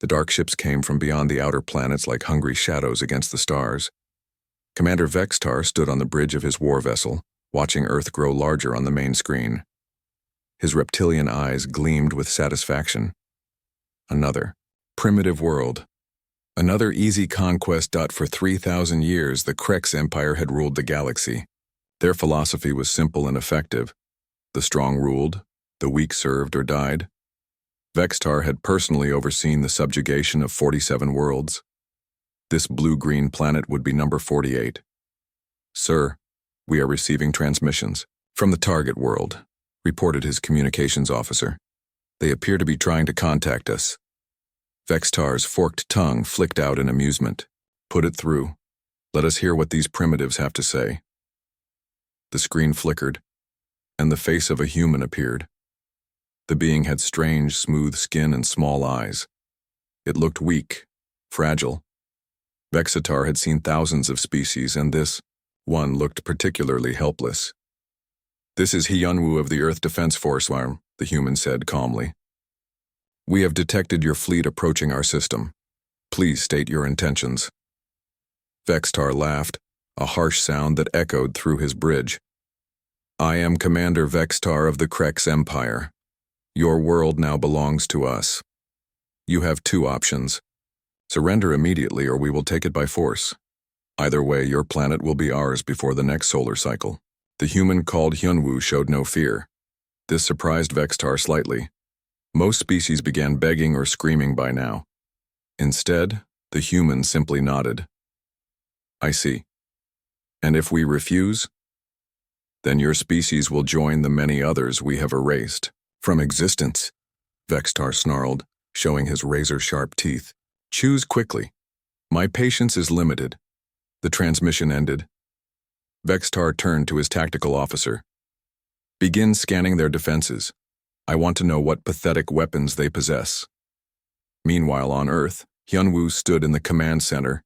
The dark ships came from beyond the outer planets like hungry shadows against the stars. Commander Vextar stood on the bridge of his war vessel, watching Earth grow larger on the main screen. His reptilian eyes gleamed with satisfaction. Another primitive world. Another easy conquest. For 3,000 years, the Krex Empire had ruled the galaxy. Their philosophy was simple and effective. The strong ruled, the weak served or died. Vextar had personally overseen the subjugation of 47 worlds. This blue-green planet would be number 48. "Sir, we are receiving transmissions from the target world," reported his communications officer. "They appear to be trying to contact us." Vextar's forked tongue flicked out in amusement. "Put it through. Let us hear what these primitives have to say." The screen flickered, and the face of a human appeared. The being had strange, smooth skin and small eyes. It looked weak, fragile. Vextar had seen thousands of species, and this one looked particularly helpless. "This is Hyunwoo of the Earth Defense Force, the human said calmly. "We have detected your fleet approaching our system. Please state your intentions." Vextar laughed, a harsh sound that echoed through his bridge. "I am Commander Vextar of the Krex Empire. Your world now belongs to us. You have two options. Surrender immediately or we will take it by force. Either way, your planet will be ours before the next solar cycle." The human called Hyunwoo showed no fear. This surprised Vextar slightly. Most species began begging or screaming by now. Instead, the human simply nodded. "I see. And if we refuse? Then your species will join the many others we have erased from existence," Vextar snarled, showing his razor-sharp teeth. "Choose quickly. My patience is limited." The transmission ended. Vextar turned to his tactical officer. "Begin scanning their defenses. I want to know what pathetic weapons they possess." Meanwhile, on Earth, Hyunwoo stood in the command center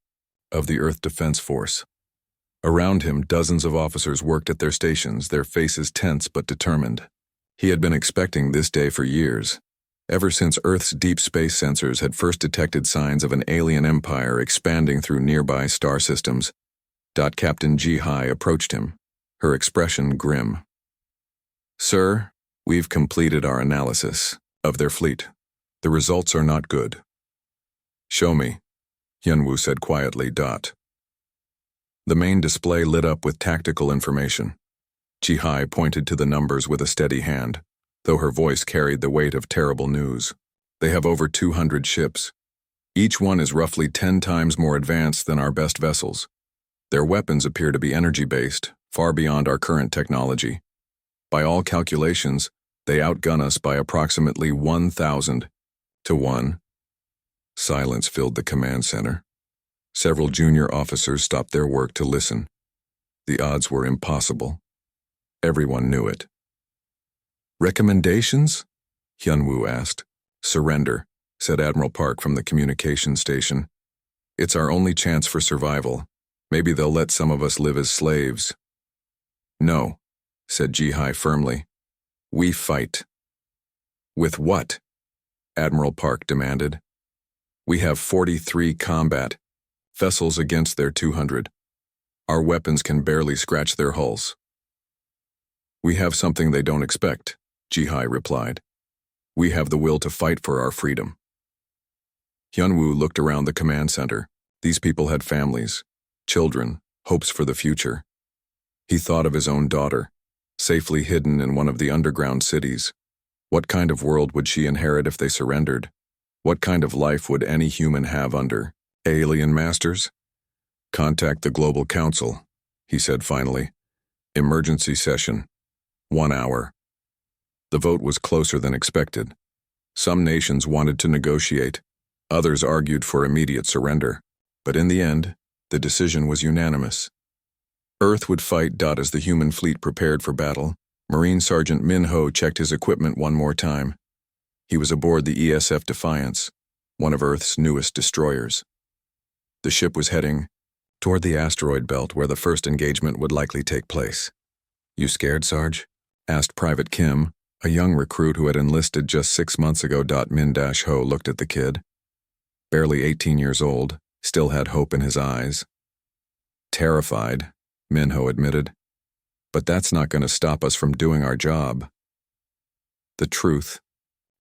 of the Earth Defense Force. Around him, dozens of officers worked at their stations, their faces tense but determined. He had been expecting this day for years, ever since Earth's deep space sensors had first detected signs of an alien empire expanding through nearby star systems. Captain Ji-Hai approached him, her expression grim. "Sir, we've completed our analysis of their fleet. The results are not good." "Show me," Hyunwoo said quietly. The main display lit up with tactical information. Ji-Hai pointed to the numbers with a steady hand, though her voice carried the weight of terrible news. "They have over 200 ships. Each one is roughly 10 times more advanced than our best vessels. Their weapons appear to be energy-based, far beyond our current technology. By all calculations, they outgun us by approximately 1,000 to 1. Silence filled the command center. Several junior officers stopped their work to listen. The odds were impossible. Everyone knew it. "Recommendations?" Hyunwoo asked. "Surrender," said Admiral Park from the communication station. "It's our only chance for survival. Maybe they'll let some of us live as slaves." "No," said Ji-Hai firmly. "We fight." "With what?" Admiral Park demanded. "We have 43 combat vessels against their 200. Our weapons can barely scratch their hulls." "We have something they don't expect," Ji-Hai replied. "We have the will to fight for our freedom." Hyunwoo looked around the command center. These people had families, children, hopes for the future. He thought of his own daughter, safely hidden in one of the underground cities. What kind of world would she inherit if they surrendered? What kind of life would any human have under alien masters? "Contact the Global Council," he said finally. "Emergency session. 1 hour." The vote was closer than expected. Some nations wanted to negotiate. Others argued for immediate surrender. But in the end, the decision was unanimous. Earth would fight. As the human fleet prepared for battle, Marine Sergeant Min Ho checked his equipment one more time. He was aboard the ESF Defiance, one of Earth's newest destroyers. The ship was heading toward the asteroid belt where the first engagement would likely take place. "You scared, Sarge?" asked Private Kim, a young recruit who had enlisted just 6 months ago. Min-Ho looked at the kid. barely 18 years old, still had hope in his eyes. Terrified, Minho admitted. But that's not going to stop us from doing our job. The truth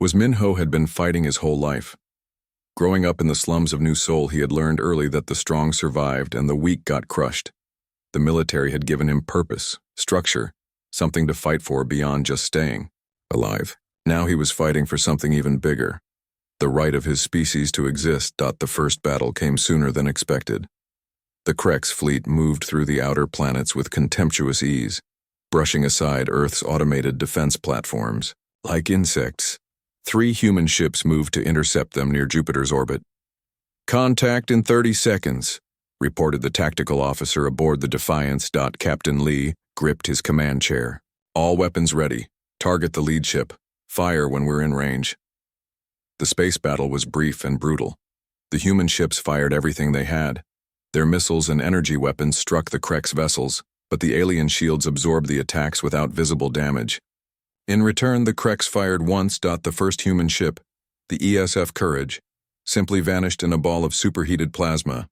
was Minho had been fighting his whole life. Growing up in the slums of New Seoul, he had learned early that the strong survived and the weak got crushed. The military had given him purpose, structure, something to fight for beyond just staying alive. Now he was fighting for something even bigger, the right of his species to exist. The first battle came sooner than expected. The Krex fleet moved through the outer planets with contemptuous ease, brushing aside Earth's automated defense platforms. Like insects, 3 human ships moved to intercept them near Jupiter's orbit. "Contact in 30 seconds, reported the tactical officer aboard the Defiance. Captain Lee gripped his command chair. "All weapons ready. Target the lead ship. Fire when we're in range." The space battle was brief and brutal. The human ships fired everything they had. Their missiles and energy weapons struck the Krex vessels, but the alien shields absorbed the attacks without visible damage. In return, the Krex fired once. The first human ship, the ESF Courage, simply vanished in a ball of superheated plasma.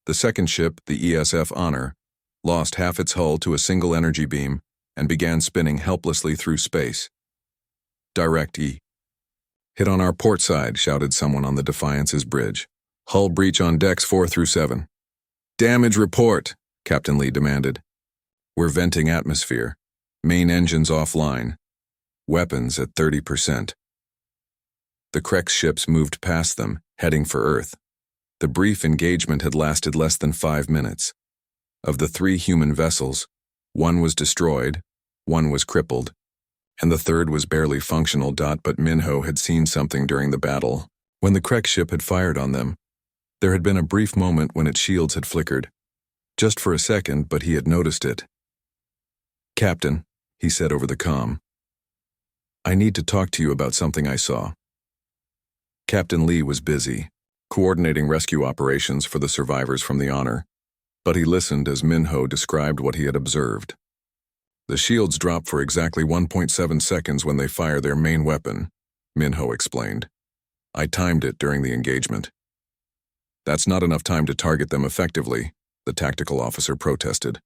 The second ship, the ESF Honor, lost half its hull to a single energy beam and began spinning helplessly through space. "Direct E. Hit on our port side," shouted someone on the Defiance's bridge. "Hull breach on decks 4 through 7. "Damage report," Captain Lee demanded. "We're venting atmosphere. Main engines offline. Weapons at 30%. The Krex ships moved past them, heading for Earth. The brief engagement had lasted less than 5 minutes. Of the 3 human vessels, 1 was destroyed, 1 was crippled, and the third was barely functional. But Minho had seen something during the battle. When the Krex ship had fired on them, there had been a brief moment when its shields had flickered. Just for a second, but he had noticed it. "Captain," he said over the comm, "I need to talk to you about something I saw." Captain Lee was busy, coordinating rescue operations for the survivors from the Honor, but he listened as Minho described what he had observed. "The shields drop for exactly 1.7 seconds when they fire their main weapon," Minho explained. "I timed it during the engagement." "That's not enough time to target them effectively," the tactical officer protested.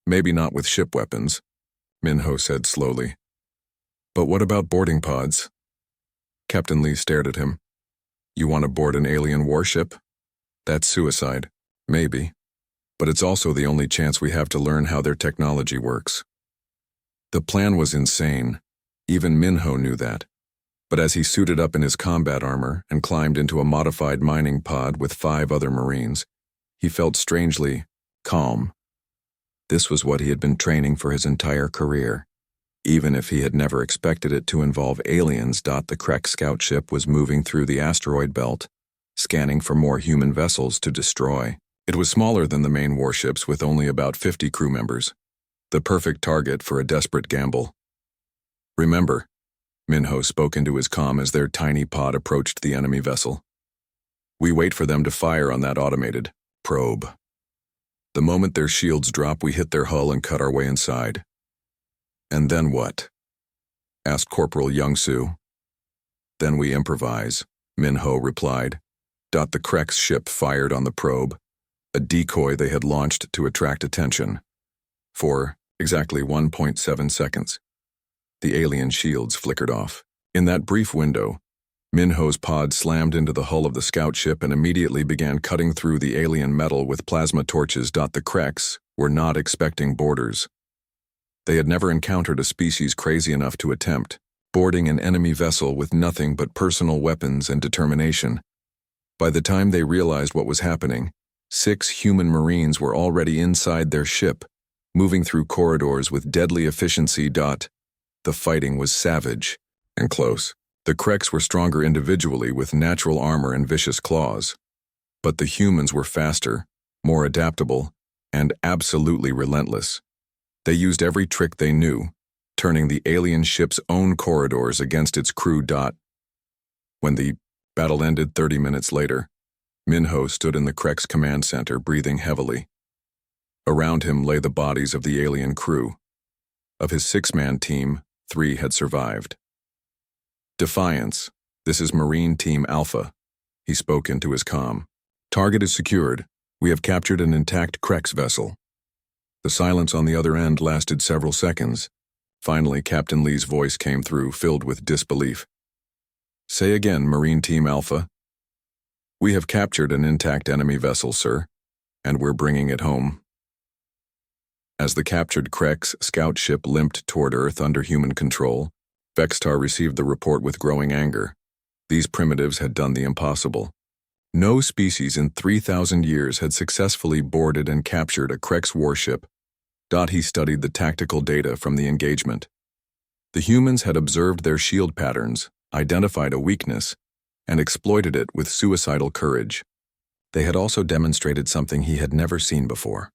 "Maybe not with ship weapons," Minho said slowly. "But what about boarding pods?" Captain Lee stared at him. "You want to board an alien warship? That's suicide. Maybe. But it's also the only chance we have to learn how their technology works." The plan was insane. Even Minho knew that. But as he suited up in his combat armor and climbed into a modified mining pod with 5 other Marines, he felt strangely calm. This was what he had been training for his entire career. Even if he had never expected it to involve aliens. The Krex scout ship was moving through the asteroid belt, scanning for more human vessels to destroy. It was smaller than the main warships with only about 50 crew members, the perfect target for a desperate gamble. "Remember," Minho spoke into his comm as their tiny pod approached the enemy vessel, "we wait for them to fire on that automated probe. The moment their shields drop, we hit their hull and cut our way inside." "And then what?" asked Corporal Young-Soo. "Then we improvise," Minho replied. The Krex ship fired on the probe, a decoy they had launched to attract attention. For exactly 1.7 seconds, the alien shields flickered off. In that brief window, Minho's pod slammed into the hull of the scout ship and immediately began cutting through the alien metal with plasma torches. The Krex were not expecting boarders. They had never encountered a species crazy enough to attempt boarding an enemy vessel with nothing but personal weapons and determination. By the time they realized what was happening, 6 human Marines were already inside their ship, moving through corridors with deadly efficiency. The fighting was savage and close. The Krex were stronger individually with natural armor and vicious claws. But the humans were faster, more adaptable, and absolutely relentless. They used every trick they knew, turning the alien ship's own corridors against its crew. When the battle ended 30 minutes later, Minho stood in the Krex command center, breathing heavily. Around him lay the bodies of the alien crew. Of his 6-man team, 3 had survived. "Defiance, this is Marine Team Alpha," He spoke into his comm. Target is secured. We have captured an intact Krex vessel. The silence on the other end lasted several seconds. Finally, Captain Lee's voice came through, filled with disbelief. Say again, Marine Team Alpha. We have captured an intact enemy vessel, sir, and we're bringing it home. As the captured Krex scout ship limped toward Earth under human control, Vextar received the report with growing anger. These primitives had done the impossible. No species in 3,000 years had successfully boarded and captured a Krex warship. He studied the tactical data from the engagement. The humans had observed their shield patterns, identified a weakness, and exploited it with suicidal courage. They had also demonstrated something he had never seen before: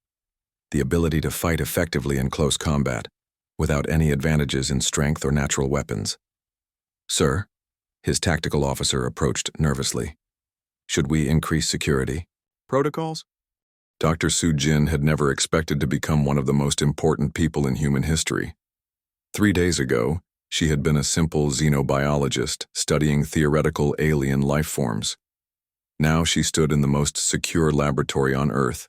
the ability to fight effectively in close combat, without any advantages in strength or natural weapons. Sir, his tactical officer approached nervously. Should we increase security? Protocols? Dr. Su Jin had never expected to become one of the most important people in human history. 3 days ago, she had been a simple xenobiologist studying theoretical alien life forms. Now she stood in the most secure laboratory on Earth,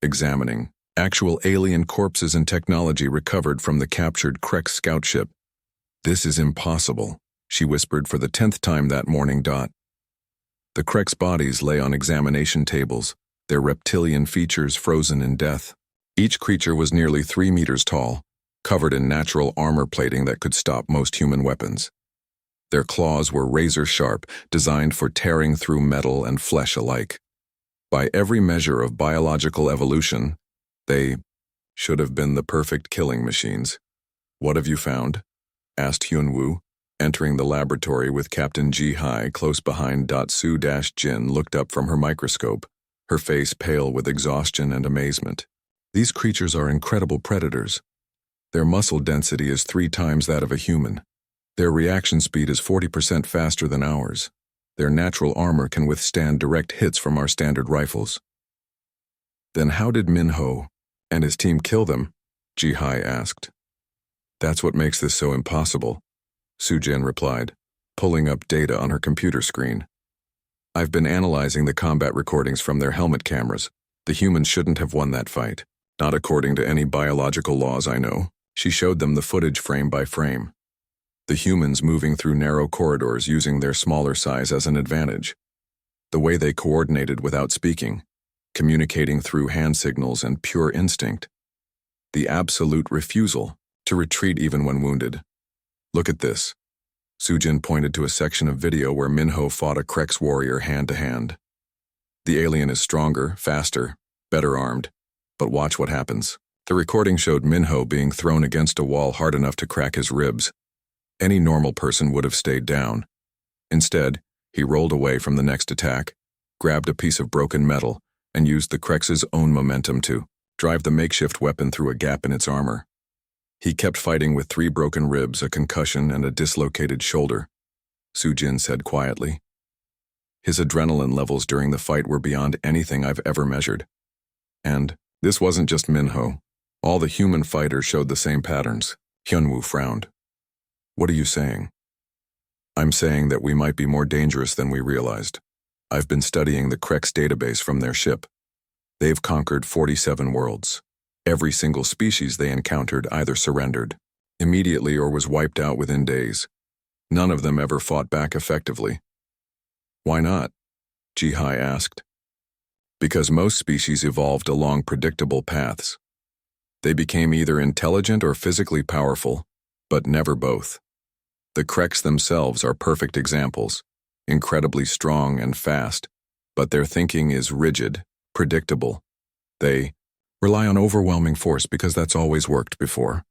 examining actual alien corpses and technology recovered from the captured Krex scout ship. This is impossible, she whispered for the 10th time that morning. The Krex bodies lay on examination tables, their reptilian features frozen in death. Each creature was nearly 3 meters tall, covered in natural armor plating that could stop most human weapons. Their claws were razor-sharp, designed for tearing through metal and flesh alike. By every measure of biological evolution, they should have been the perfect killing machines. What have you found? Asked Hyunwoo, entering the laboratory with Captain Ji-hai close behind. Su-Jin looked up from her microscope, her face pale with exhaustion and amazement. These creatures are incredible predators. Their muscle density is 3 times that of a human. Their reaction speed is 40% faster than ours. Their natural armor can withstand direct hits from our standard rifles. Then how did Minho and his team kill them? Ji-hai asked. That's what makes this so impossible, Su-Jin replied, pulling up data on her computer screen. I've been analyzing the combat recordings from their helmet cameras. The humans shouldn't have won that fight, not according to any biological laws I know. She showed them the footage frame by frame. The humans moving through narrow corridors using their smaller size as an advantage. The way they coordinated without speaking, communicating through hand signals and pure instinct. The absolute refusal to retreat even when wounded. Look at this. Su-Jin pointed to a section of video where Minho fought a Krex warrior hand-to-hand. The alien is stronger, faster, better armed, but watch what happens. The recording showed Minho being thrown against a wall hard enough to crack his ribs. Any normal person would have stayed down. Instead, he rolled away from the next attack, grabbed a piece of broken metal, and used the Krex's own momentum to drive the makeshift weapon through a gap in its armor. He kept fighting with 3 broken ribs, a concussion, and a dislocated shoulder, Su-Jin said quietly. His adrenaline levels during the fight were beyond anything I've ever measured. And this wasn't just Minho. All the human fighters showed the same patterns. Hyunwoo frowned. What are you saying? I'm saying that we might be more dangerous than we realized. I've been studying the Krex database from their ship. They've conquered 47 worlds. Every single species they encountered either surrendered immediately or was wiped out within days. None of them ever fought back effectively. Why not? Ji-hai asked. Because most species evolved along predictable paths. They became either intelligent or physically powerful, but never both. The Krex themselves are perfect examples, incredibly strong and fast, but their thinking is rigid, predictable. They rely on overwhelming force because that's always worked before.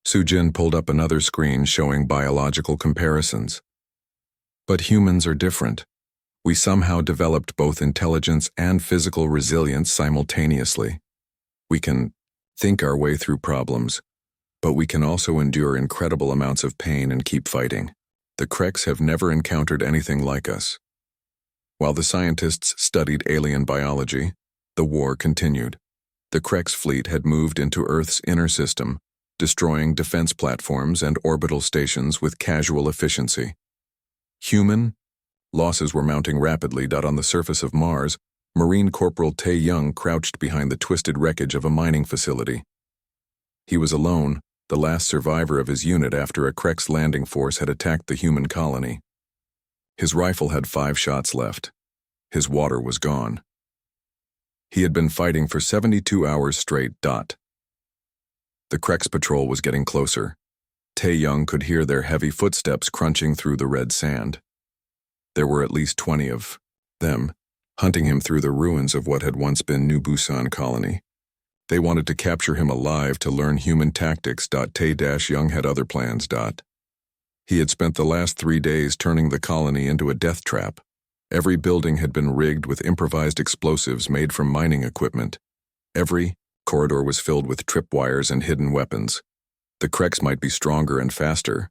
Su-Jin pulled up another screen showing biological comparisons. But humans are different. We somehow developed both intelligence and physical resilience simultaneously. We can think our way through problems, but we can also endure incredible amounts of pain and keep fighting. The Krex have never encountered anything like us. While the scientists studied alien biology, the war continued. The Krex fleet had moved into Earth's inner system, destroying defense platforms and orbital stations with casual efficiency. Human Losses were mounting rapidly. On the surface of Mars, Marine Corporal Tae Young crouched behind the twisted wreckage of a mining facility. He was alone, the last survivor of his unit after a Krex landing force had attacked the human colony. His rifle had 5 shots left. His water was gone. He had been fighting for 72 hours straight. The Krex patrol was getting closer. Tae Young could hear their heavy footsteps crunching through the red sand. There were at least 20 of them, hunting him through the ruins of what had once been New Busan colony. They wanted to capture him alive to learn human tactics. Tae-Young had other plans. He had spent the last 3 days turning the colony into a death trap. Every building had been rigged with improvised explosives made from mining equipment. Every corridor was filled with tripwires and hidden weapons. The Krex might be stronger and faster,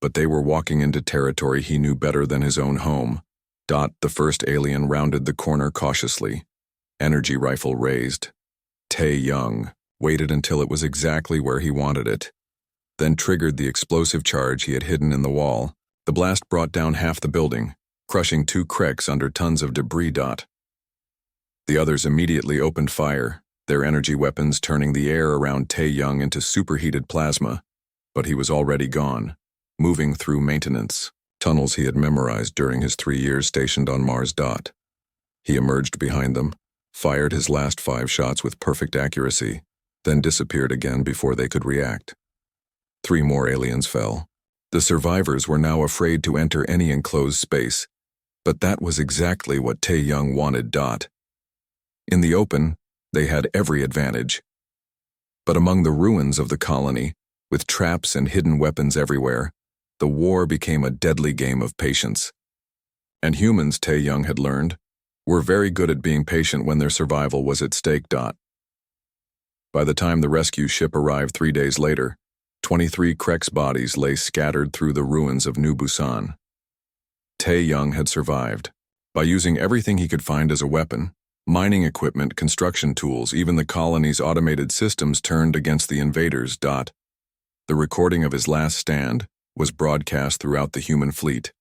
but they were walking into territory he knew better than his own home. The first alien rounded the corner cautiously, energy rifle raised. Tae Young waited until it was exactly where he wanted it, then triggered the explosive charge he had hidden in the wall. The blast brought down half the building, crushing 2 Krex under tons of debris. The others immediately opened fire, their energy weapons turning the air around Tae Young into superheated plasma, but he was already gone, moving through maintenance tunnels he had memorized during his 3 years stationed on Mars. He emerged behind them, fired his last 5 shots with perfect accuracy, then disappeared again before they could react. 3 more aliens fell. The survivors were now afraid to enter any enclosed space, but that was exactly what Tae Young wanted. In the open, they had every advantage. But among the ruins of the colony, with traps and hidden weapons everywhere, the war became a deadly game of patience. And humans, Tae Young had learned, were very good at being patient when their survival was at stake. By the time the rescue ship arrived 3 days later, 23 Krex bodies lay scattered through the ruins of New Busan. Tae Young had survived by using everything he could find as a weapon: mining equipment, construction tools, even the colony's automated systems turned against the invaders. The recording of his last stand was broadcast throughout the human fleet.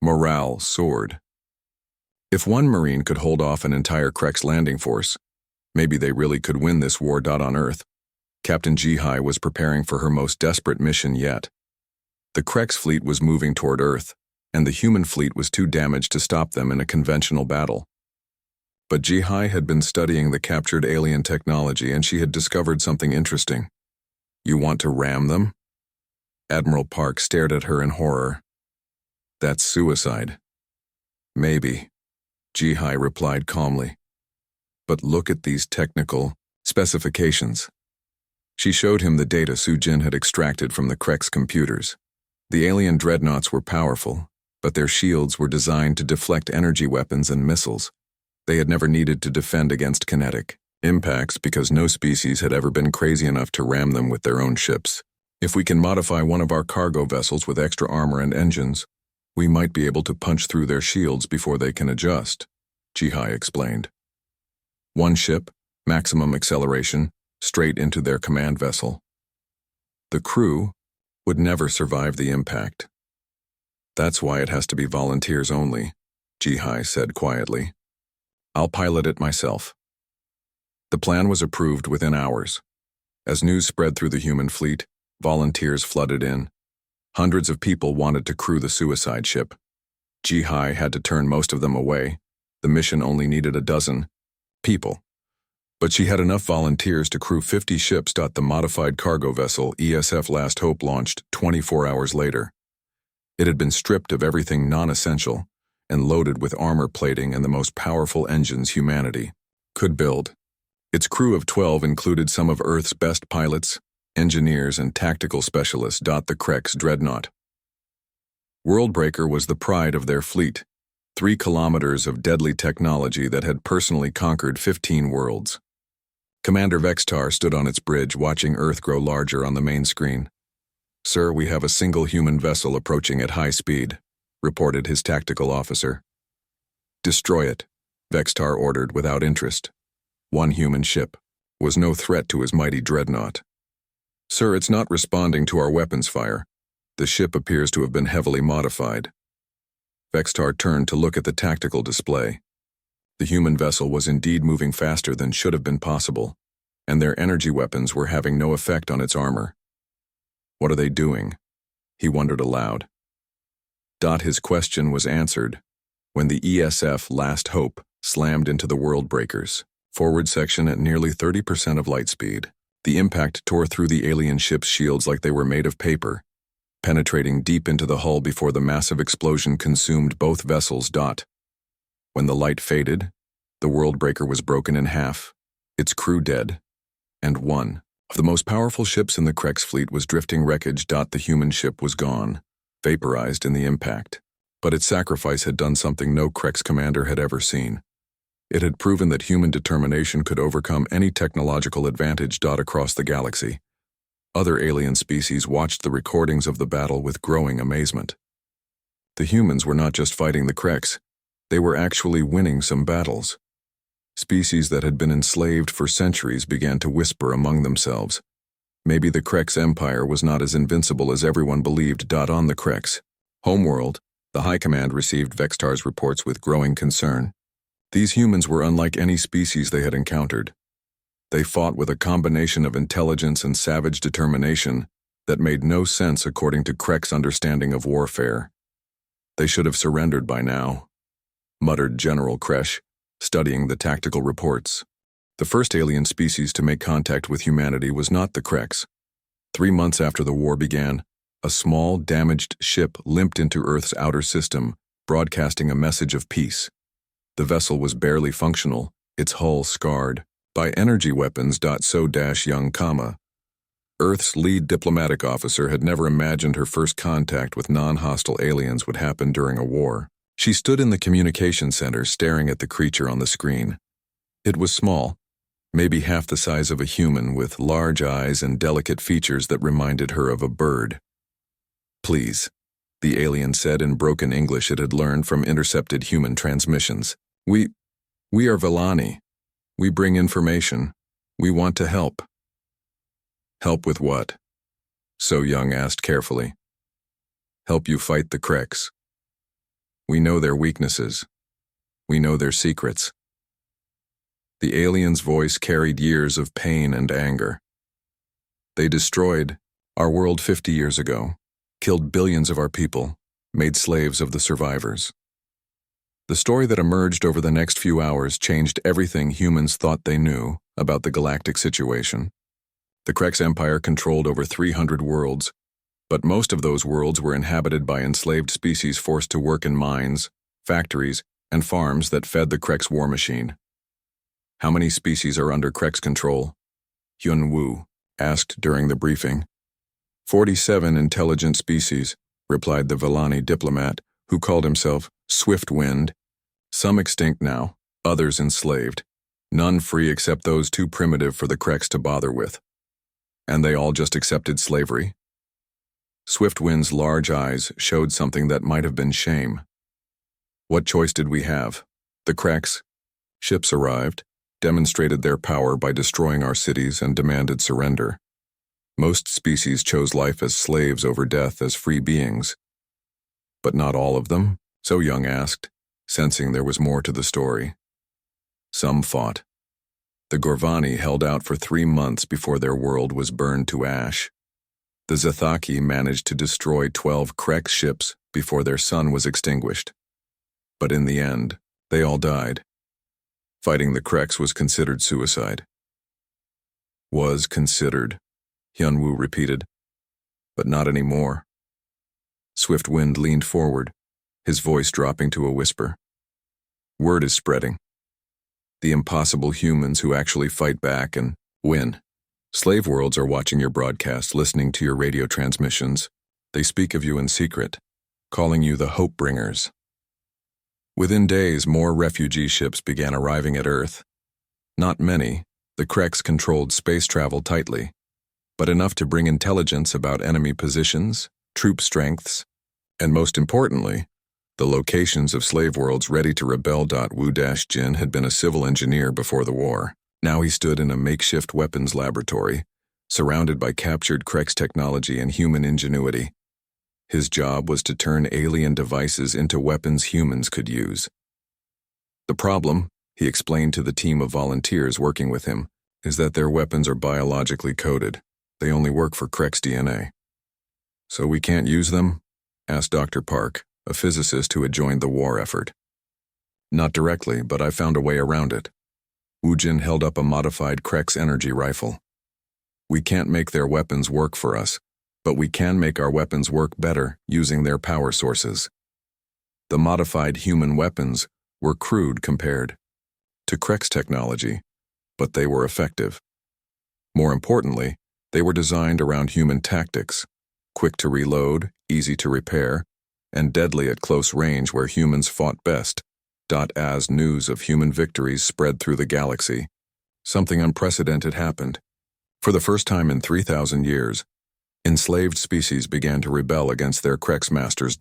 Morale soared. If one Marine could hold off an entire Krex landing force, maybe they really could win this war. On Earth, Captain HFY was preparing for her most desperate mission yet. The Krex fleet was moving toward Earth, and the human fleet was too damaged to stop them in a conventional battle. But HFY had been studying the captured alien technology, and she had discovered something interesting. "You want to ram them?" Admiral Park stared at her in horror. "That's suicide." "Maybe," HFY replied calmly. "But look at these technical specifications." She showed him the data Sujin had extracted from the Krex computers. The alien dreadnoughts were powerful, but their shields were designed to deflect energy weapons and missiles. They had never needed to defend against kinetic impacts because no species had ever been crazy enough to ram them with their own ships. "If we can modify one of our cargo vessels with extra armor and engines, we might be able to punch through their shields before they can adjust," HFY explained. "1 ship, maximum acceleration, straight into their command vessel. The crew would never survive the impact. That's why it has to be volunteers only," HFY said quietly. "I'll pilot it myself." The plan was approved within hours. As news spread through the human fleet, volunteers flooded in. Hundreds of people wanted to crew the suicide ship. HFY had to turn most of them away. The mission only needed 12 people. But she had enough volunteers to crew 50 ships. The modified cargo vessel ESF Last Hope launched 24 hours later. It had been stripped of everything non-essential and loaded with armor plating and the most powerful engines humanity could build. Its crew of 12 included some of Earth's best pilots, engineers, and tactical specialists. The Krex dreadnought Worldbreaker was the pride of their fleet, 3 kilometers of deadly technology that had personally conquered 15 worlds. Commander Vextar stood on its bridge, watching Earth grow larger on the main screen. "Sir, we have a single human vessel approaching at high speed," reported his tactical officer. "Destroy it," Vextar ordered without interest. 1 human ship was no threat to his mighty dreadnought. "Sir, it's not responding to our weapons fire. The ship appears to have been heavily modified." Vextar turned to look at the tactical display. The human vessel was indeed moving faster than should have been possible, and their energy weapons were having no effect on its armor. What are they doing? He wondered aloud. His question was answered when the ESF Last Hope slammed into the world breakers, forward section at nearly 30% of light speed. The impact tore through the alien ship's shields like they were made of paper, penetrating deep into the hull before the massive explosion consumed both vessels. When the light faded, the world breaker was broken in half, its crew dead, and one of the most powerful ships in the Krex fleet was drifting wreckage. The human ship was gone, vaporized in the impact, but its sacrifice had done something no Krex commander had ever seen. It had proven that human determination could overcome any technological advantage. Across the galaxy, other alien species watched the recordings of the battle with growing amazement. The humans were not just fighting the Krex, they were actually winning some battles. Species that had been enslaved for centuries began to whisper among themselves. Maybe the Krex Empire was not as invincible as everyone believed. On the Krex homeworld, the High Command received Vextar's reports with growing concern. These humans were unlike any species they had encountered. They fought with a combination of intelligence and savage determination that made no sense according to Krex understanding of warfare. They should have surrendered by now, muttered General Kresh, studying the tactical reports. The first alien species to make contact with humanity was not the Krex. 3 months after the war began, a small, damaged ship limped into Earth's outer system, broadcasting a message of peace. The vessel was barely functional, its hull scarred by energy weapons. Young Kama, Earth's lead diplomatic officer, had never imagined her first contact with non-hostile aliens would happen during a war. She stood in the communication center staring at the creature on the screen. It was small, maybe half the size of a human, with large eyes and delicate features that reminded her of a bird. "Please," the alien said in broken English it had learned from intercepted human transmissions. We are Vellani. We bring information. We want to help." "Help with what?" So Young asked carefully. "Help you fight the Krex. We know their weaknesses. We know their secrets." The alien's voice carried years of pain and anger. "They destroyed our world 50 years ago, killed billions of our people, made slaves of the survivors." The story that emerged over the next few hours changed everything humans thought they knew about the galactic situation. The Krex Empire controlled over 300 worlds, but most of those worlds were inhabited by enslaved species forced to work in mines, factories, and farms that fed the Krex war machine. "How many species are under Krex control?" Hyun Woo asked during the briefing. 47 intelligent species," replied the Vellani diplomat, who called himself Swiftwind. "Some extinct now, others enslaved. None free except those too primitive for the Krex to bother with. And they all just accepted slavery?" Swiftwind's large eyes showed something that might have been shame. "What choice did we have? The Krex ships arrived, demonstrated their power by destroying our cities, and demanded surrender. Most species chose life as slaves over death as free beings." "But not all of them?" So Young asked, sensing there was more to the story. "Some fought. The Gorvani held out for 3 months before their world was burned to ash. The Zathaki managed to destroy 12 Krex ships before their sun was extinguished. But in the end, they all died. Fighting the Krex was considered suicide." "Was considered," Hyunwoo repeated. "But not anymore." Swiftwind leaned forward, his voice dropping to a whisper. "Word is spreading. The impossible humans who actually fight back and win. Slave worlds are watching your broadcast, listening to your radio transmissions. They speak of you in secret, calling you the Hope Bringers." Within days, more refugee ships began arriving at Earth. Not many. The Krex controlled space travel tightly, but enough to bring intelligence about enemy positions, troop strengths, and most importantly, the locations of slave worlds ready to rebel. Wu-Jin had been a civil engineer before the war. Now he stood in a makeshift weapons laboratory, surrounded by captured Krex technology and human ingenuity. His job was to turn alien devices into weapons humans could use. The problem, he explained to the team of volunteers working with him, is that their weapons are biologically coded. They only work for Krek's DNA. So we can't use them? Asked Dr. Park, a physicist who had joined the war effort. Not directly, but I found a way around it. Woojin held up a modified Krek's energy rifle. We can't make their weapons work for us, but we can make our weapons work better using their power sources. The modified human weapons were crude compared to Krek's technology, but they were effective. More importantly, they were designed around human tactics, quick to reload, easy to repair, and deadly at close range where humans fought best. As news of human victories spread through the galaxy, something unprecedented happened. For the first time in 3,000 years, enslaved species began to rebel against their Krek's masters.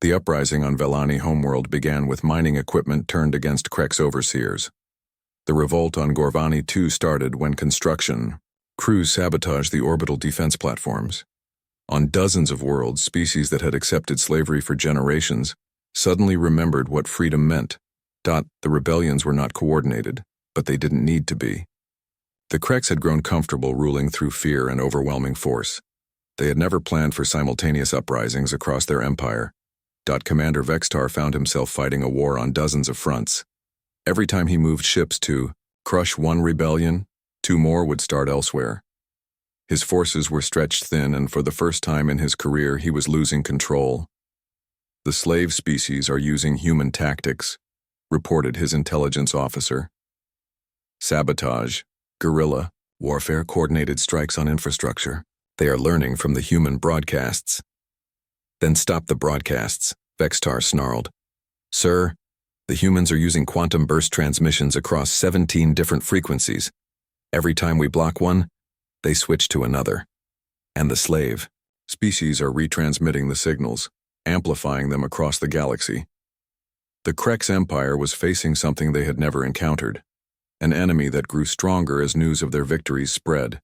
The uprising on Velani homeworld began with mining equipment turned against Krek's overseers. The revolt on Gorvani 2 started when construction crews sabotaged the orbital defense platforms. On dozens of worlds, species that had accepted slavery for generations suddenly remembered what freedom meant. The rebellions were not coordinated, but they didn't need to be. The Kreks had grown comfortable ruling through fear and overwhelming force. They had never planned for simultaneous uprisings across their empire. Commander Vextar found himself fighting a war on dozens of fronts. Every time he moved ships to crush one rebellion, 2 more would start elsewhere. His forces were stretched thin, and for the first time in his career he was losing control. The slave species are using human tactics, reported his intelligence officer. Sabotage, guerrilla, warfare, coordinated strikes on infrastructure. They are learning from the human broadcasts. Then stop the broadcasts, Vextar snarled. Sir, the humans are using quantum burst transmissions across 17 different frequencies. Every time we block one, they switch to another. And the slave species are retransmitting the signals, amplifying them across the galaxy. The Krek's empire was facing something they had never encountered, an enemy that grew stronger as news of their victories spread.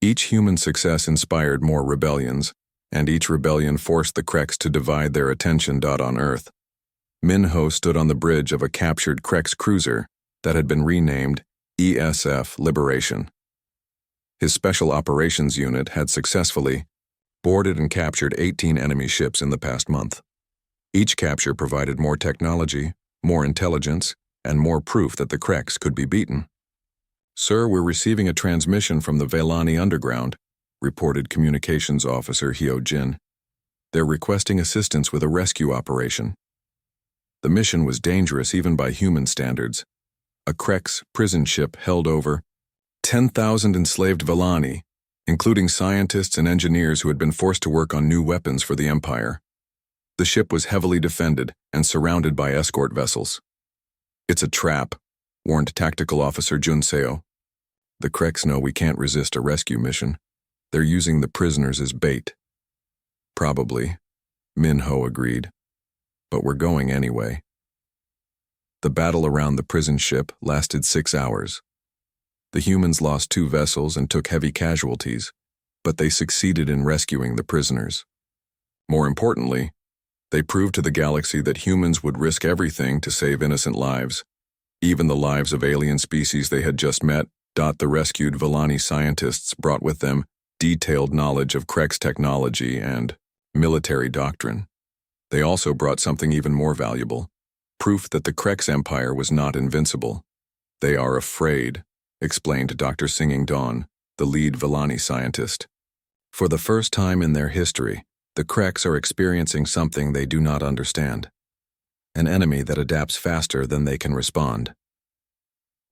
Each human success inspired more rebellions, and each rebellion forced the Kreks to divide their attention. On Earth, Minho stood on the bridge of a captured Krek's cruiser that had been renamed ESF Liberation. His Special Operations Unit had successfully boarded and captured 18 enemy ships in the past month. Each capture provided more technology, more intelligence, and more proof that the Kreks could be beaten. Sir, we're receiving a transmission from the Velani Underground, reported Communications Officer Hyo Jin. They're requesting assistance with a rescue operation. The mission was dangerous even by human standards. A Krek's prison ship held over 10,000 enslaved Velani, including scientists and engineers who had been forced to work on new weapons for the Empire. The ship was heavily defended and surrounded by escort vessels. It's a trap, warned Tactical Officer Jun Seo. The Kreks know we can't resist a rescue mission. They're using the prisoners as bait. Probably, Minho agreed. But we're going anyway. The battle around the prison ship lasted 6 hours. The humans lost 2 vessels and took heavy casualties, but they succeeded in rescuing the prisoners. More importantly, they proved to the galaxy that humans would risk everything to save innocent lives, even the lives of alien species they had just met. The rescued Velani scientists brought with them detailed knowledge of Krek's technology and military doctrine. They also brought something even more valuable, proof that the Krek's empire was not invincible. They are afraid, explained Dr. Singing Dawn, the lead Velani scientist. For the first time in their history, the Kreks are experiencing something they do not understand. An enemy that adapts faster than they can respond.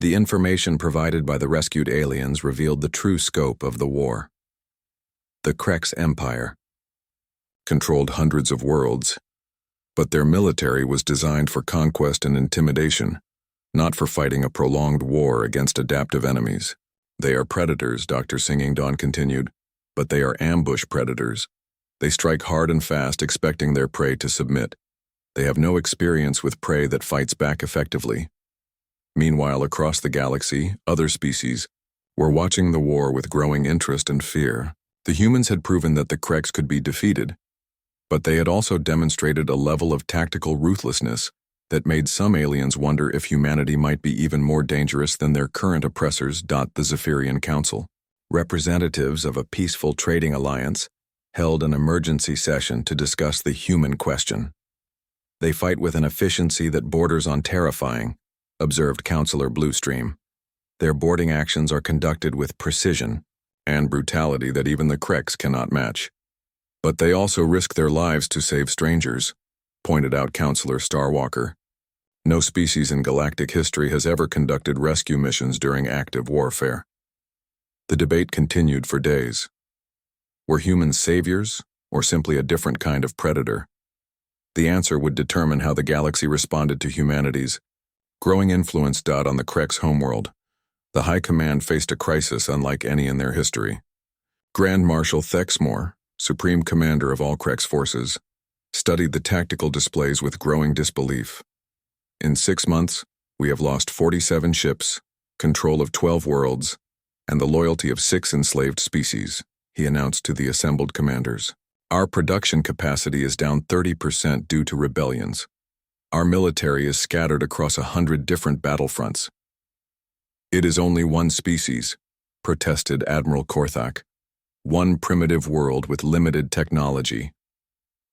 The information provided by the rescued aliens revealed the true scope of the war. The Krek's empire controlled hundreds of worlds, but their military was designed for conquest and intimidation, not for fighting a prolonged war against adaptive enemies. They are predators, Dr. Singing Dawn continued, but they are ambush predators. They strike hard and fast, expecting their prey to submit. They have no experience with prey that fights back effectively. Meanwhile, across the galaxy, other species were watching the war with growing interest and fear. The humans had proven that the Kreks could be defeated, but they had also demonstrated a level of tactical ruthlessness that made some aliens wonder if humanity might be even more dangerous than their current oppressors. The Zephyrian Council, representatives of a peaceful trading alliance, held an emergency session to discuss the human question. They fight with an efficiency that borders on terrifying, observed Counselor Bluestream. Their boarding actions are conducted with precision and brutality that even the Kreks cannot match. But they also risk their lives to save strangers, pointed out Counselor Starwalker. No species in galactic history has ever conducted rescue missions during active warfare. The debate continued for days. Were humans saviors, or simply a different kind of predator? The answer would determine how the galaxy responded to humanity's growing influence. On the Kreks' homeworld, the High Command faced a crisis unlike any in their history. Grand Marshal Thexmore, Supreme Commander of all Kreks forces, studied the tactical displays with growing disbelief. In 6 months, we have lost 47 ships, control of 12 worlds, and the loyalty of 6 enslaved species, he announced to the assembled commanders. Our production capacity is down 30% due to rebellions. Our military is scattered across 100 different battlefronts. It is only one species, protested Admiral Korthak. One primitive world with limited technology.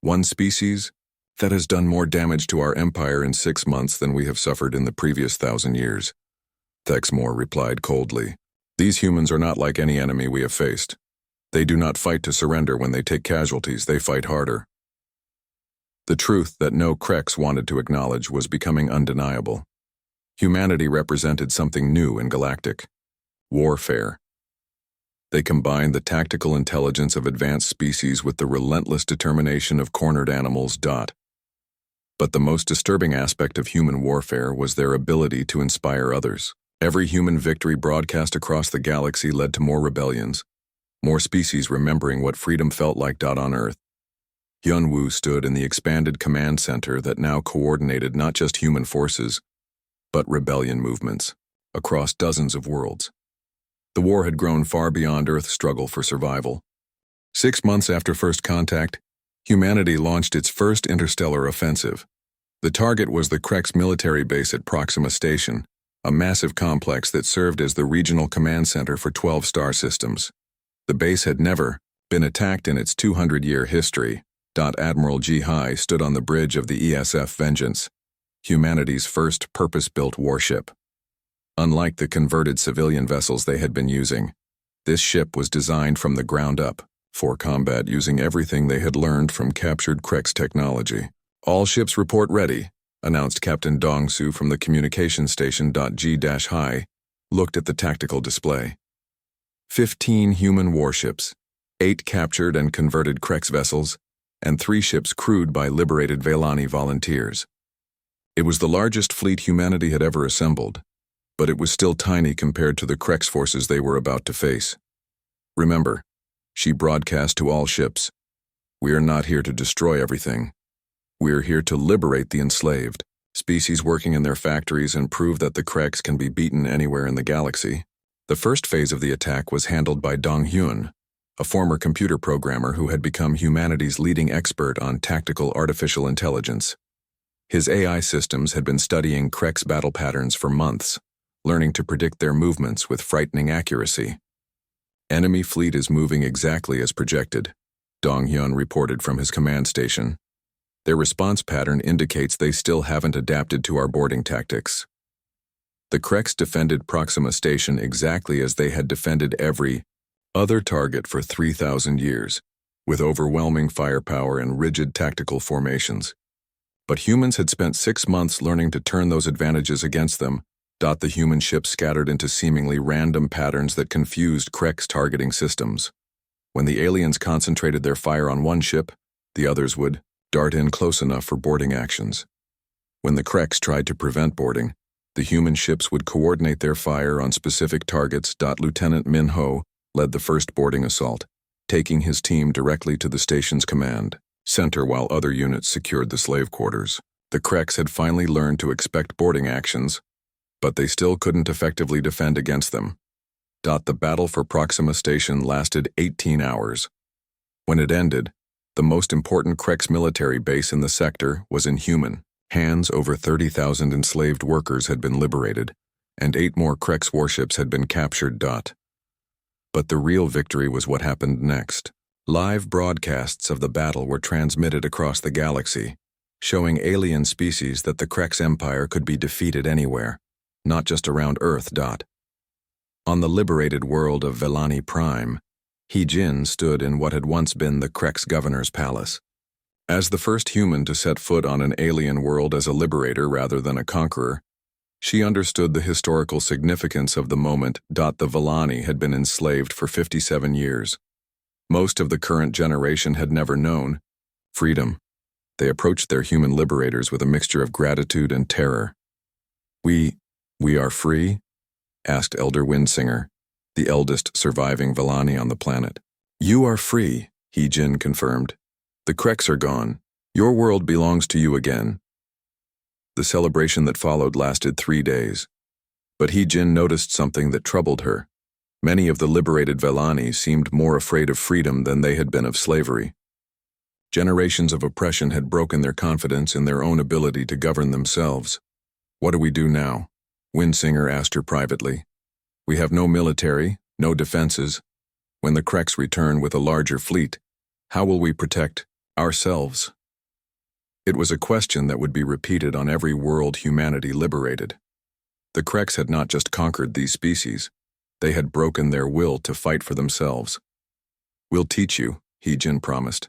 One species that has done more damage to our empire in 6 months than we have suffered in the previous 1,000 years. Thexmore replied coldly. These humans are not like any enemy we have faced. They do not fight to surrender when they take casualties, they fight harder. The truth that no Kreks wanted to acknowledge was becoming undeniable. Humanity represented something new in galactic warfare. They combined the tactical intelligence of advanced species with the relentless determination of cornered animals. But the most disturbing aspect of human warfare was their ability to inspire others. Every human victory broadcast across the galaxy led to more rebellions, more species remembering what freedom felt like. On Earth, Hyunwoo stood in the expanded command center that now coordinated not just human forces, but rebellion movements across dozens of worlds. The war had grown far beyond Earth's struggle for survival. 6 months after first contact, humanity launched its first interstellar offensive. The target was the Kreks military base at Proxima Station, a massive complex that served as the regional command center for 12 star systems. The base had never been attacked in its 200-year history. Admiral Ji Hai stood on the bridge of the ESF Vengeance, humanity's first purpose-built warship. Unlike the converted civilian vessels they had been using, this ship was designed from the ground up for combat using everything they had learned from captured Kreks technology. All ships report ready, announced Captain Dong-Su from the communication station. Ji-Hai looked at the tactical display. 15 human warships, 8 captured and converted Kreks vessels, and 3 ships crewed by liberated Velani volunteers. It was the largest fleet humanity had ever assembled, but it was still tiny compared to the Kreks forces they were about to face. Remember, she broadcast to all ships, we are not here to destroy everything. We are here to liberate the enslaved, species working in their factories, and prove that the Kreks can be beaten anywhere in the galaxy. The first phase of the attack was handled by Dong Hyun, a former computer programmer who had become humanity's leading expert on tactical artificial intelligence. His AI systems had been studying Kreks battle patterns for months, learning to predict their movements with frightening accuracy. Enemy fleet is moving exactly as projected, Dong Hyun reported from his command station. Their response pattern indicates they still haven't adapted to our boarding tactics. The Kreks defended Proxima Station exactly as they had defended every other target for 3,000 years, with overwhelming firepower and rigid tactical formations. But humans had spent 6 months learning to turn those advantages against them. The human ships scattered into seemingly random patterns that confused Kreks' targeting systems. When the aliens concentrated their fire on one ship, the others would dart in close enough for boarding actions. When the Kreks tried to prevent boarding, the human ships would coordinate their fire on specific targets. Lieutenant Min Ho led the first boarding assault, taking his team directly to the station's command center while other units secured the slave quarters. The Kreks had finally learned to expect boarding actions, but they still couldn't effectively defend against them. The battle for Proxima Station lasted 18 hours. When it ended, the most important Krex military base in the sector was inhuman. Hands, over 30,000 enslaved workers had been liberated, and 8 more Krex warships had been captured. But the real victory was what happened next. Live broadcasts of the battle were transmitted across the galaxy, showing alien species that the Krex Empire could be defeated anywhere, not just around Earth. On the liberated world of Velani Prime, He-Jin stood in what had once been the Krex governor's palace. As the first human to set foot on an alien world as a liberator rather than a conqueror, she understood the historical significance of the moment. The Velani had been enslaved for 57 years. Most of the current generation had never known freedom. They approached their human liberators with a mixture of gratitude and terror. We are free?" asked Elder Windsinger, the eldest surviving Velani on the planet. "You are free," He-Jin confirmed. "The Krex are gone. Your world belongs to you again." The celebration that followed lasted 3 days. But He-Jin noticed something that troubled her. Many of the liberated Velani seemed more afraid of freedom than they had been of slavery. Generations of oppression had broken their confidence in their own ability to govern themselves. "What do we do now?" Windsinger asked her privately. "We have no military, no defenses. When the Krex return with a larger fleet, how will we protect ourselves?" It was a question that would be repeated on every world humanity liberated. The Krex had not just conquered these species, they had broken their will to fight for themselves. "We'll teach you," He-Jin promised.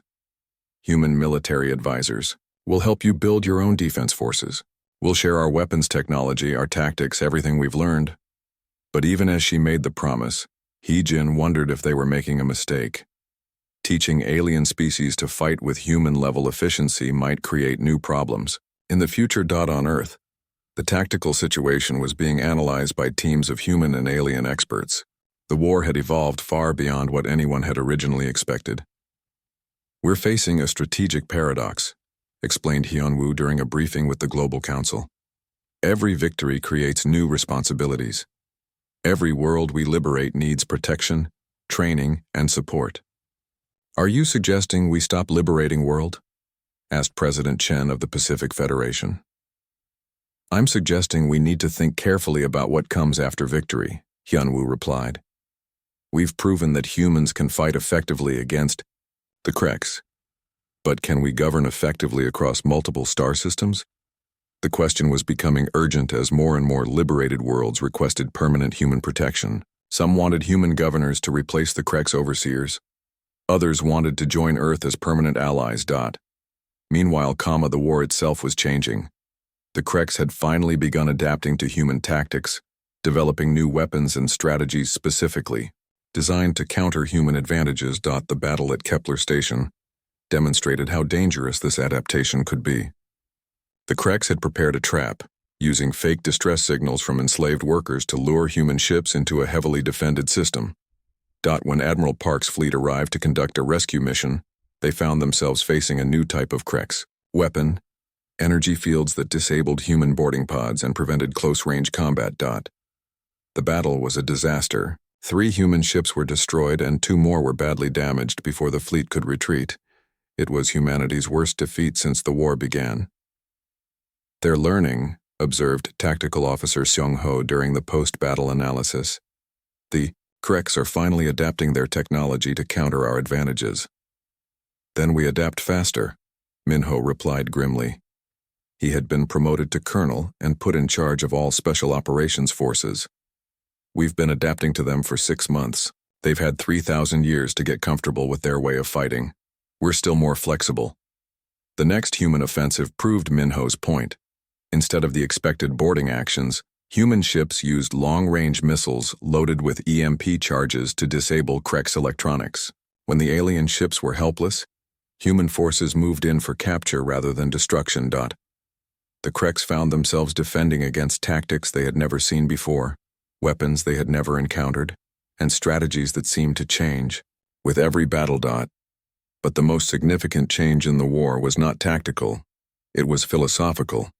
"Human military advisors. We'll help you build your own defense forces. We'll share our weapons technology, our tactics, everything we've learned." But even as she made the promise, He-Jin wondered if they were making a mistake. Teaching alien species to fight with human-level efficiency might create new problems. In the future. On Earth, the tactical situation was being analyzed by teams of human and alien experts. The war had evolved far beyond what anyone had originally expected. "We're facing a strategic paradox," explained Hyun-woo during a briefing with the Global Council. "Every victory creates new responsibilities. Every world we liberate needs protection, training, and support." "Are you suggesting we stop liberating world?" asked President Chen of the Pacific Federation. "I'm suggesting we need to think carefully about what comes after victory," Hyun-woo replied. "We've proven that humans can fight effectively against the Krex. But can we govern effectively across multiple star systems?" The question was becoming urgent as more and more liberated worlds requested permanent human protection. Some wanted human governors to replace the Krex overseers. Others wanted to join Earth as permanent allies. Meanwhile, the war itself was changing. The Krex had finally begun adapting to human tactics, developing new weapons and strategies specifically designed to counter human advantages. The battle at Kepler Station demonstrated how dangerous this adaptation could be. The Krex had prepared a trap, using fake distress signals from enslaved workers to lure human ships into a heavily defended system. When Admiral Park's fleet arrived to conduct a rescue mission, they found themselves facing a new type of Krex weapon, energy fields that disabled human boarding pods and prevented close-range combat. The battle was a disaster. 3 human ships were destroyed and 2 more were badly damaged before the fleet could retreat. It was humanity's worst defeat since the war began. "They're learning," observed Tactical Officer Seong-ho during the post-battle analysis. "The Krex are finally adapting their technology to counter our advantages." "Then we adapt faster," Min-ho replied grimly. He had been promoted to colonel and put in charge of all special operations forces. "We've been adapting to them for 6 months. They've had 3,000 years to get comfortable with their way of fighting. We're still more flexible." The next human offensive proved Min-ho's point. Instead of the expected boarding actions, human ships used long-range missiles loaded with EMP charges to disable Krex electronics. When the alien ships were helpless, human forces moved in for capture rather than destruction. The Krex found themselves defending against tactics they had never seen before, weapons they had never encountered, and strategies that seemed to change with every battle. But the most significant change in the war was not tactical, it was philosophical.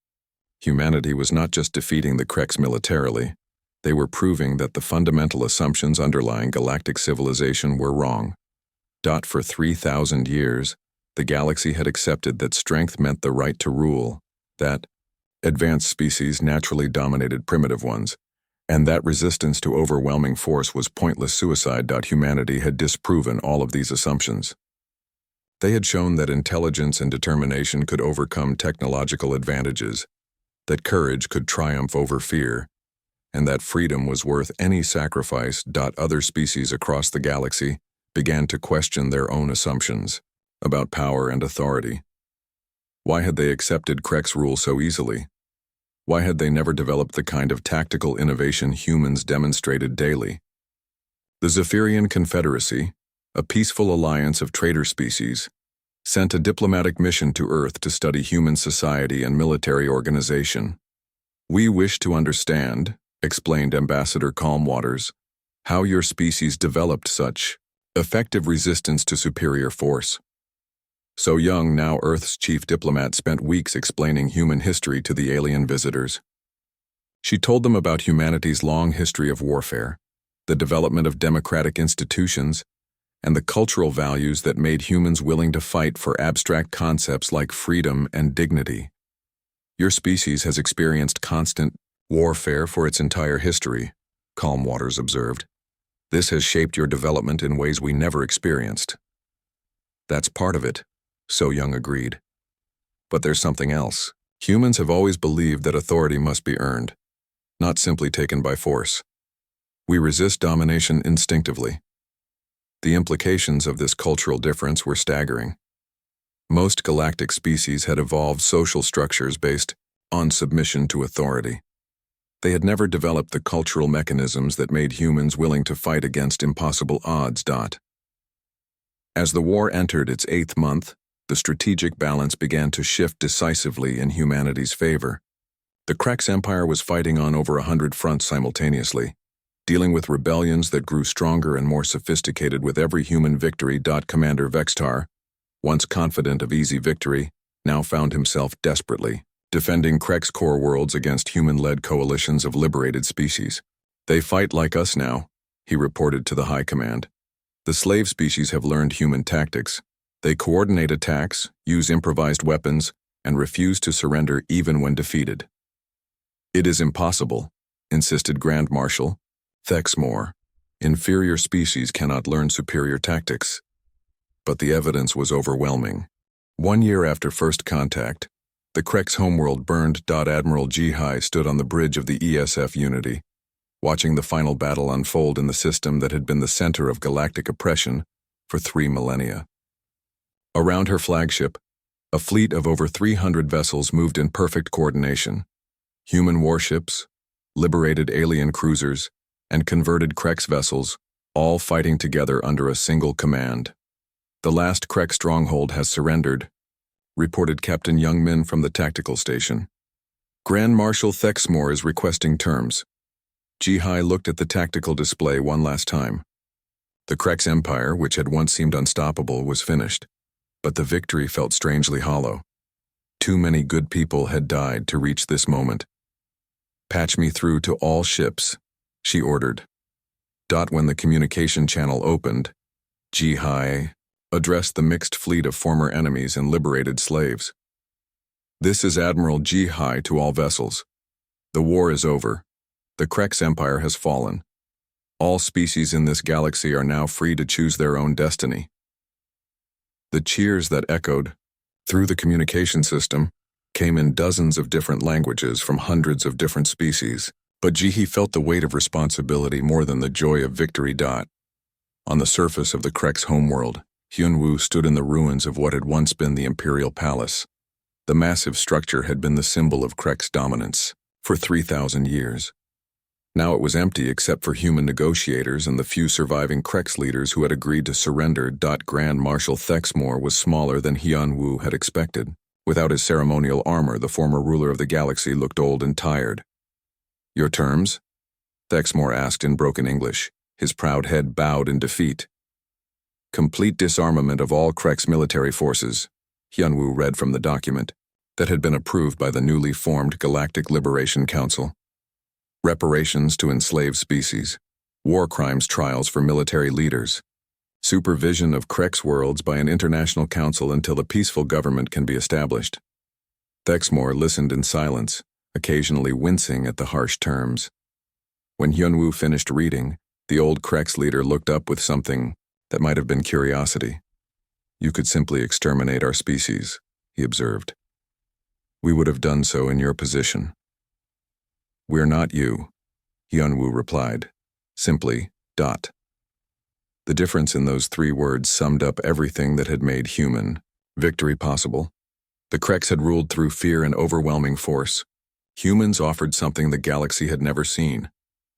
Humanity was not just defeating the Krex militarily, They were proving that the fundamental assumptions underlying galactic civilization were wrong. For 3,000 years, the galaxy had accepted that strength meant the right to rule, that advanced species naturally dominated primitive ones, and that resistance to overwhelming force was pointless suicide. Humanity had disproven all of these assumptions. They had shown that intelligence and determination could overcome technological advantages, that courage could triumph over fear, and that freedom was worth any sacrifice. Other species across the galaxy began to question their own assumptions about power and authority. Why had they accepted Krek's rule so easily? Why had they never developed the kind of tactical innovation humans demonstrated daily? The Zephyrian Confederacy, a peaceful alliance of traitor species, sent a diplomatic mission to Earth to study human society and military organization. "We wish to understand," explained Ambassador Calmwaters, "how your species developed such effective resistance to superior force." So Young, now Earth's chief diplomat, spent weeks explaining human history to the alien visitors. She told them about humanity's long history of warfare, the development of democratic institutions, and the cultural values that made humans willing to fight for abstract concepts like freedom and dignity. "Your species has experienced constant warfare for its entire history," Calmwaters observed. "This has shaped your development in ways we never experienced." "That's part of it," So Young agreed. "But there's something else. Humans have always believed that authority must be earned, not simply taken by force. We resist domination instinctively." The implications of this cultural difference were staggering. Most galactic species had evolved social structures based on submission to authority. They had never developed the cultural mechanisms that made humans willing to fight against impossible odds. As the war entered its 8th month, the strategic balance began to shift decisively in humanity's favor. The Krex Empire was fighting on over 100 fronts simultaneously, dealing with rebellions that grew stronger and more sophisticated with every human victory. Commander Vextar, once confident of easy victory, now found himself desperately defending Krex core worlds against human-led coalitions of liberated species. "They fight like us now," he reported to the High Command. "The slave species have learned human tactics. They coordinate attacks, use improvised weapons, and refuse to surrender even when defeated." "It is impossible," insisted Grand Marshal Thexmore. "Inferior species cannot learn superior tactics." But the evidence was overwhelming. 1 year after first contact, the Krex homeworld burned. Admiral Jihai stood on the bridge of the ESF Unity, watching the final battle unfold in the system that had been the center of galactic oppression for 3 millennia. Around her flagship, a fleet of over 300 vessels moved in perfect coordination. Human warships, liberated alien cruisers, and converted Krex vessels, all fighting together under a single command. "The last Krex stronghold has surrendered," reported Captain Youngmin from the tactical station. "Grand Marshal Thexmore is requesting terms." Jihai looked at the tactical display one last time. The Krex Empire, which had once seemed unstoppable, was finished, but the victory felt strangely hollow. Too many good people had died to reach this moment. "Patch me through to all ships," she ordered. When the communication channel opened, Jihai addressed the mixed fleet of former enemies and liberated slaves. "This is Admiral Jihai to all vessels. The war is over. The Krex Empire has fallen. All species in this galaxy are now free to choose their own destiny." The cheers that echoed through the communication system came in dozens of different languages from hundreds of different species, but Jihai felt the weight of responsibility more than the joy of victory. On the surface of the Krex homeworld, Hyunwoo stood in the ruins of what had once been the Imperial Palace. The massive structure had been the symbol of Krex dominance for 3,000 years. Now it was empty except for human negotiators and the few surviving Krex leaders who had agreed to surrender. Grand Marshal Thexmore was smaller than Hyunwoo had expected. Without his ceremonial armor, the former ruler of the galaxy looked old and tired. "Your terms?" Thexmore asked in broken English, his proud head bowed in defeat. "Complete disarmament of all Krex military forces," Hyunwoo read from the document that had been approved by the newly formed Galactic Liberation Council. reparations to enslaved species, war crimes trials for military leaders, supervision of Krex worlds by an international council until a peaceful government can be established. Thexmore listened in silence, occasionally wincing at the harsh terms. When Hyunwoo finished reading, the old Krex leader looked up with something that might have been curiosity. "You could simply exterminate our species," he observed. "We would have done so in your position." "We're not you," Hyunwoo replied. Simply, dot. The difference in those 3 words summed up everything that had made human victory possible. The Krex had ruled through fear and overwhelming force. Humans offered something the galaxy had never seen,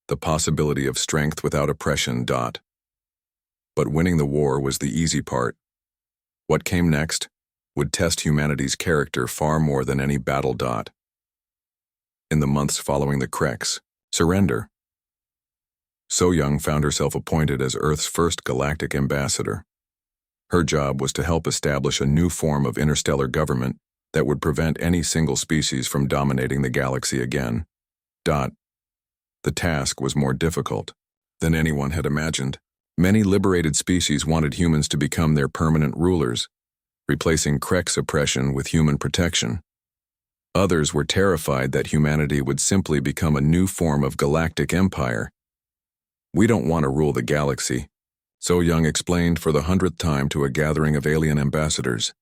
the possibility of strength without oppression, dot. But winning the war was the easy part. What came next would test humanity's character far more than any battle, dot. In the months following the Krex surrender, So-Young found herself appointed as Earth's first galactic ambassador. Her job was to help establish a new form of interstellar government that would prevent any single species from dominating the galaxy again. Dot. The task was more difficult than anyone had imagined. Many liberated species wanted humans to become their permanent rulers, replacing Krex oppression with human protection. Others were terrified that humanity would simply become a new form of galactic empire. "We don't want to rule the galaxy," So-Young explained for the 100th time to a gathering of alien ambassadors.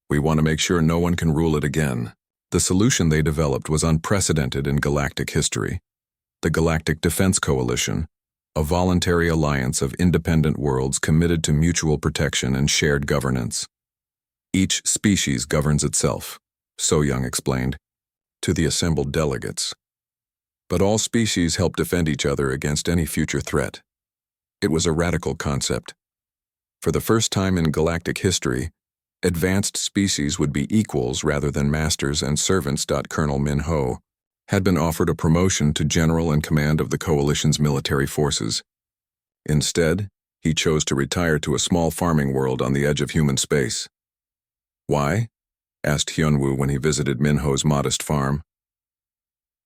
"We want to make sure no one can rule it again." The solution they developed was unprecedented in galactic history. The Galactic Defense Coalition, a voluntary alliance of independent worlds committed to mutual protection and shared governance. "Each species governs itself," So-Young explained to the assembled delegates. "But all species help defend each other against any future threat." It was a radical concept. For the first time in galactic history, advanced species would be equals rather than masters and servants. Colonel Min-ho had been offered a promotion to general in command of the coalition's military forces. Instead, he chose to retire to a small farming world on the edge of human space. "Why?" asked Hyunwoo when he visited Min-ho's modest farm.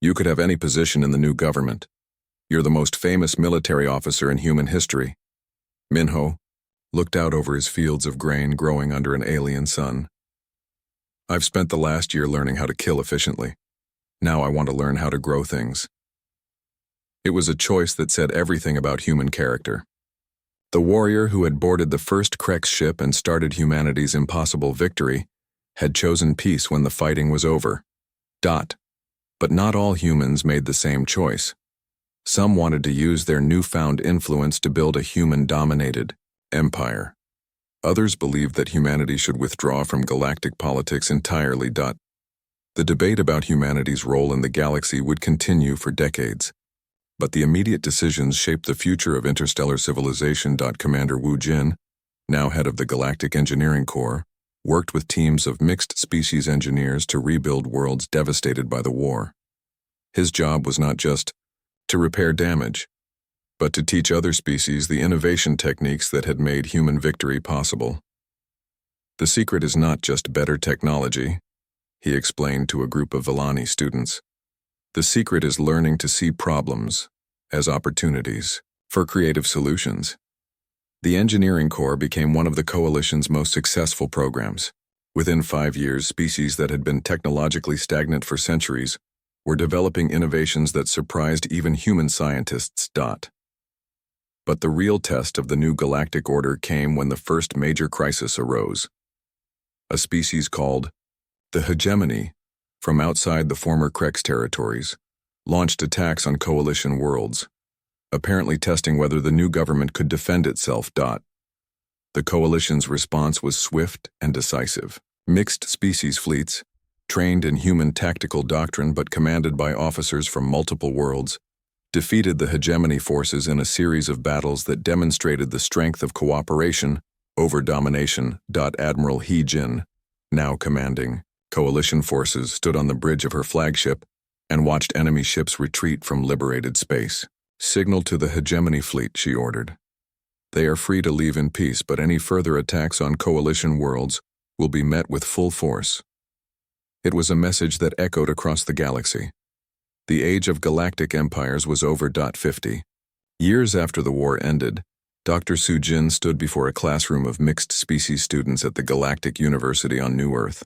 "You could have any position in the new government. You're the most famous military officer in human history." Min-ho looked out over his fields of grain growing under an alien sun. "I've spent the last year learning how to kill efficiently. Now I want to learn how to grow things." It was a choice that said everything about human character. The warrior who had boarded the first Krex ship and started humanity's impossible victory had chosen peace when the fighting was over. Dot. But not all humans made the same choice. Some wanted to use their newfound influence to build a human-dominated empire. Others believed that humanity should withdraw from galactic politics entirely. The debate about humanity's role in the galaxy would continue for decades. But the immediate decisions shaped the future of interstellar civilization. Commander Wu Jin, now head of the Galactic Engineering Corps, worked with teams of mixed-species engineers to rebuild worlds devastated by the war. His job was not just to repair damage, but to teach other species the innovation techniques that had made human victory possible. "The secret is not just better technology," he explained to a group of Villani students. "The secret is learning to see problems as opportunities for creative solutions." The Engineering Corps became one of the Coalition's most successful programs. Within 5 years, species that had been technologically stagnant for centuries were developing innovations that surprised even human scientists. But the real test of the new galactic order came when the first major crisis arose. A species called the Hegemony, from outside the former Krex territories, launched attacks on Coalition worlds, apparently testing whether the new government could defend itself. The Coalition's response was swift and decisive. Mixed species fleets, trained in human tactical doctrine but commanded by officers from multiple worlds, defeated the Hegemony forces in a series of battles that demonstrated the strength of cooperation over domination. Admiral He Jin, now commanding Coalition forces, stood on the bridge of her flagship and watched enemy ships retreat from liberated space. "Signal to the Hegemony fleet," she ordered. "They are free to leave in peace, but any further attacks on Coalition worlds will be met with full force." It was a message that echoed across the galaxy. The age of galactic empires was over. 50. Years after the war ended, Dr. Su-jin stood before a classroom of mixed-species students at the Galactic University on New Earth.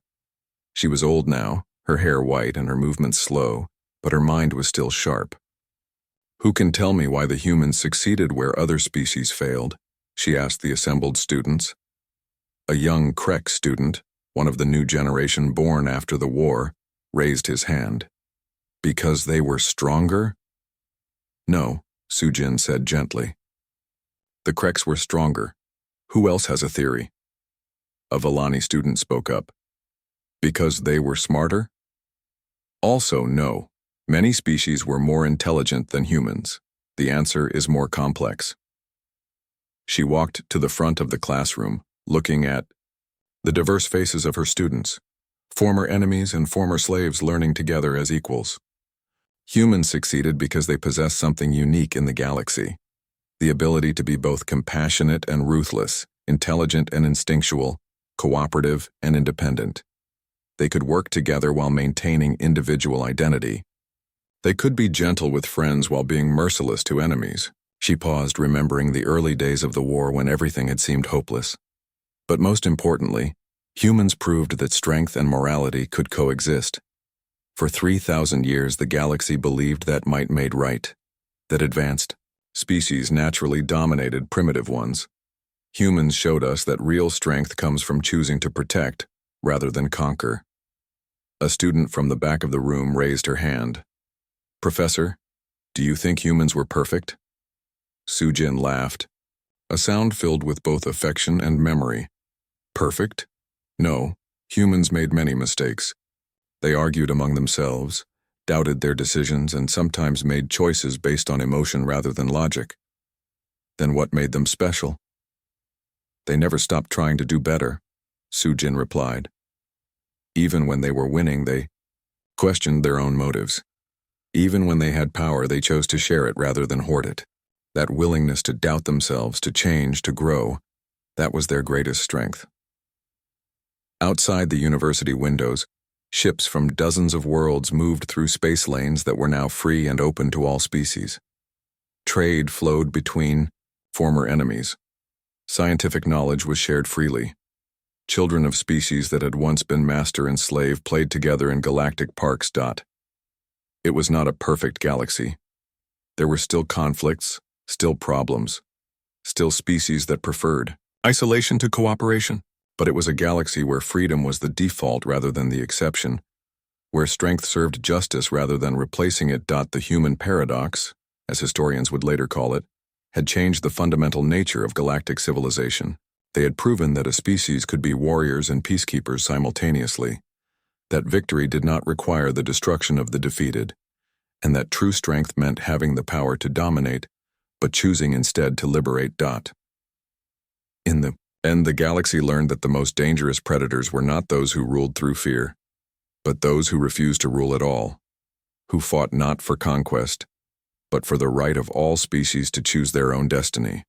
She was old now, her hair white and her movements slow, but her mind was still sharp. "Who can tell me why the humans succeeded where other species failed?" she asked the assembled students. A young Krek student, one of the new generation born after the war, raised his hand. "Because they were stronger?" "No," Su-jin said gently. "The Kreks were stronger. Who else has a theory?" A Vellani student spoke up. "Because they were smarter?" Also, no. Many species were more intelligent than humans. The answer is more complex. She walked to the front of the classroom, looking at the diverse faces of her students, former enemies and former slaves learning together as equals. Humans succeeded because they possessed something unique in the galaxy: the ability to be both compassionate and ruthless, intelligent and instinctual, cooperative and independent. They could work together while maintaining individual identity. They could be gentle with friends while being merciless to enemies. She paused, remembering the early days of the war when everything had seemed hopeless. But most importantly, humans proved that strength and morality could coexist. For 3,000 years, the galaxy believed that might made right, that advanced species naturally dominated primitive ones. Humans showed us that real strength comes from choosing to protect rather than conquer. A student from the back of the room raised her hand. "Professor, do you think humans were perfect?" Su-jin laughed, a sound filled with both affection and memory. "Perfect? No, humans made many mistakes. They argued among themselves, doubted their decisions, and sometimes made choices based on emotion rather than logic. Then what made them special?" "They never stopped trying to do better," Su-jin replied. "Even when they were winning, they questioned their own motives. Even when they had power, they chose to share it rather than hoard it. That willingness to doubt themselves, to change, to grow, that was their greatest strength." Outside the university windows, ships from dozens of worlds moved through space lanes that were now free and open to all species. Trade flowed between former enemies. Scientific knowledge was shared freely. Children of species that had once been master and slave played together in galactic parks. It was not a perfect galaxy. There were still conflicts, still problems, still species that preferred isolation to cooperation. But it was a galaxy where freedom was the default rather than the exception, where strength served justice rather than replacing it. The human paradox, as historians would later call it, had changed the fundamental nature of galactic civilization. They had proven that a species could be warriors and peacekeepers simultaneously, that victory did not require the destruction of the defeated, and that true strength meant having the power to dominate, but choosing instead to liberate. In the end, the galaxy learned that the most dangerous predators were not those who ruled through fear, but those who refused to rule at all, who fought not for conquest, but for the right of all species to choose their own destiny.